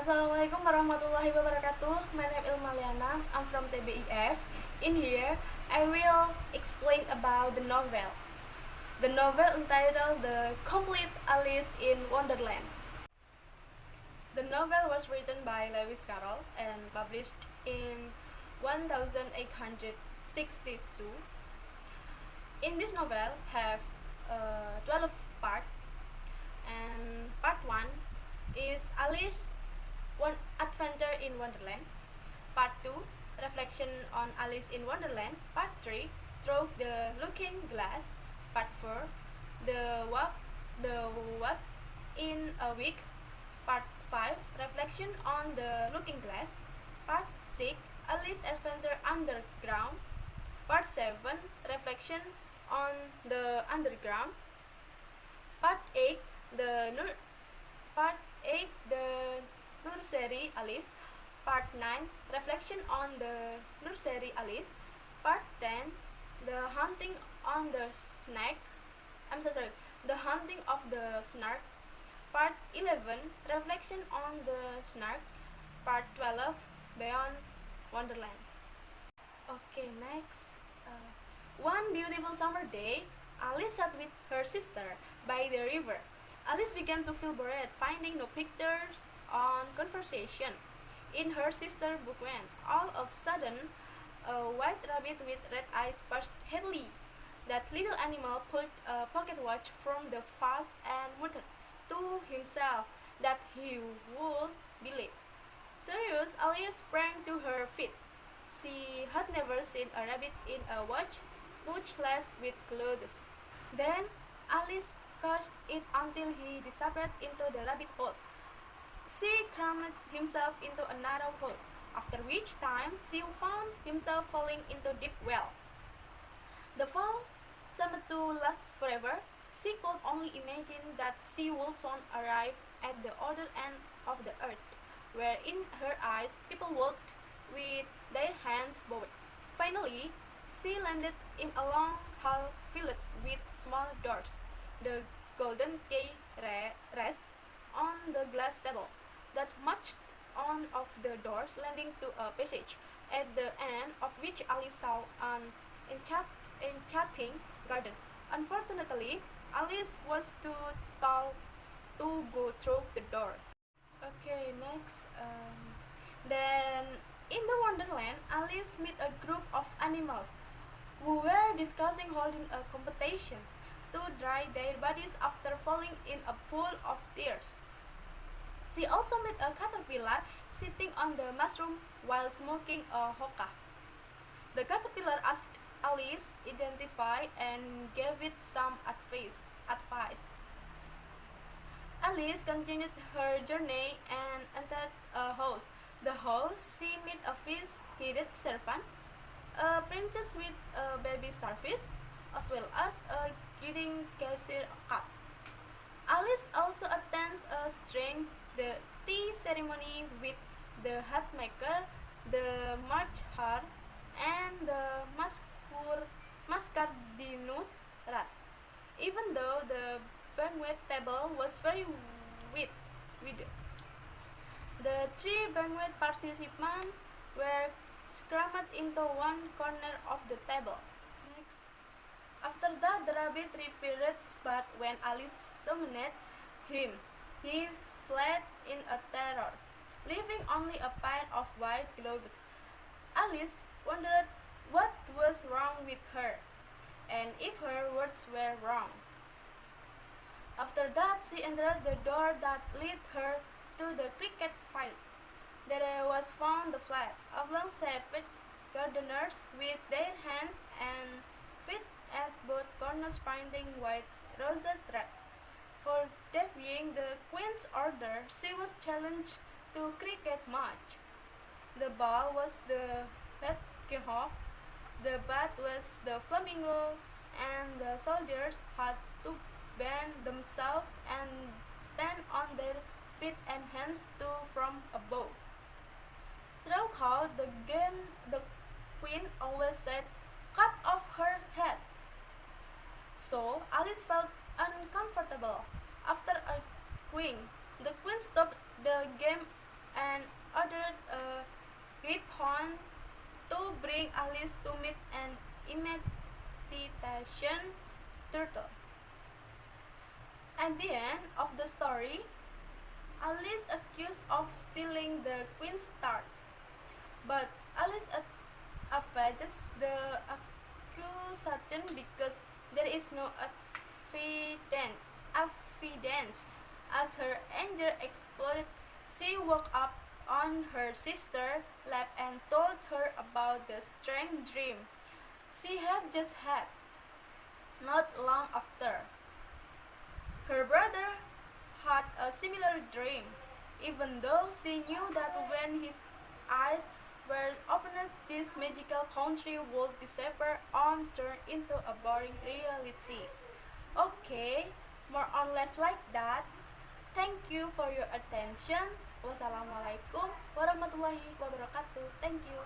Assalamualaikum warahmatullahi wabarakatuh. My name is Ilma Liana. I'm from TBIF. In here, I will explain about the novel. The novel entitled The Complete Alice in Wonderland. The novel was written by Lewis Carroll and published in 1862. In this novel have 12 parts, and part 1 is Alice One Adventure in Wonderland. Part 2, Reflection on Alice in Wonderland. Part 3, Through the Looking Glass. Part 4, the Wasp in a Week. Part 5, Reflection on the Looking Glass. Part 6, Alice Adventure Underground. Part 7, Reflection on the Underground. Part 8, the Nursery Alice. Part 9, Reflection on the Nursery Alice. Part 10, The Hunting on the Snake. The Hunting of the Snark. Part 11, Reflection on the Snark. Part 12, Beyond Wonderland. Okay, next. One beautiful summer day, Alice sat with her sister by the river. Alice began to feel bored, finding no pictures on conversation in her sister's book when, all of a sudden, a white rabbit with red eyes passed heavily. That little animal pulled a pocket watch from the vase and muttered to himself that he would believe. Serious, Alice sprang to her feet. She had never seen a rabbit in a watch, much less with clothes. Then Alice cast it until he disappeared into the rabbit hole. She crammed himself into a narrow hole, after which time she found himself falling into a deep well. The fall seemed to last forever. She could only imagine that she would soon arrive at the other end of the earth, where in her eyes people walked with their hands bowed. Finally, she landed in a long hall filled with small doors. The golden key rests on the glass table that matched one of the doors, leading to a passage, at the end of which Alice saw an enchanting garden. Unfortunately, Alice was too tall to go through the door. Okay, next. Then, in the Wonderland, Alice met a group of animals who were discussing holding a competition to dry their bodies after falling in a pool of tears. She also met a caterpillar sitting on the mushroom while smoking a hookah. The caterpillar asked Alice identify and gave it some advice. Alice continued her journey and entered a house. The house she met a fish-headed servant, a princess with a baby starfish, as well as a greeting cashier cat. Alice also attends the tea ceremony with the hat maker, the March hare, and the Muscardinus rat. Even though the banquet table was very wide, the 3 banquet participants were crammed into one corner of the table. Next. After that, the rabbit reappeared, but when Alice summoned him, he fled in a terror, leaving only a pair of white gloves. Alice wondered what was wrong with her, and if her words were wrong. After that, she entered the door that led her to the cricket field. There was found the flat, oblong-shaped gardeners with their hands and feet at both corners painting white roses red. For defying the Queen's order, she was challenged to cricket match. The ball was the hedgehog, the bat was the flamingo, and the soldiers had to bend themselves and stand on their feet and hands to from above. Throughout the game, the Queen always said, "Cut off her head." So Alice felt uncomfortable. After arguing, the Queen stopped the game bring Alice to meet an imitation turtle. At the end of the story, Alice accused of stealing the queen's tart, but Alice evades the accusation because there is no evidence. As her anger exploded, she woke up on her sister's lap and told her about the strange dream she had just had. Not long after, her brother had a similar dream, even though she knew that when his eyes were opened, this magical country would disappear and turn into a boring reality. Okay, more or less like that. Thank you for your attention. Wassalamualaikum warahmatullahi wabarakatuh. Thank you.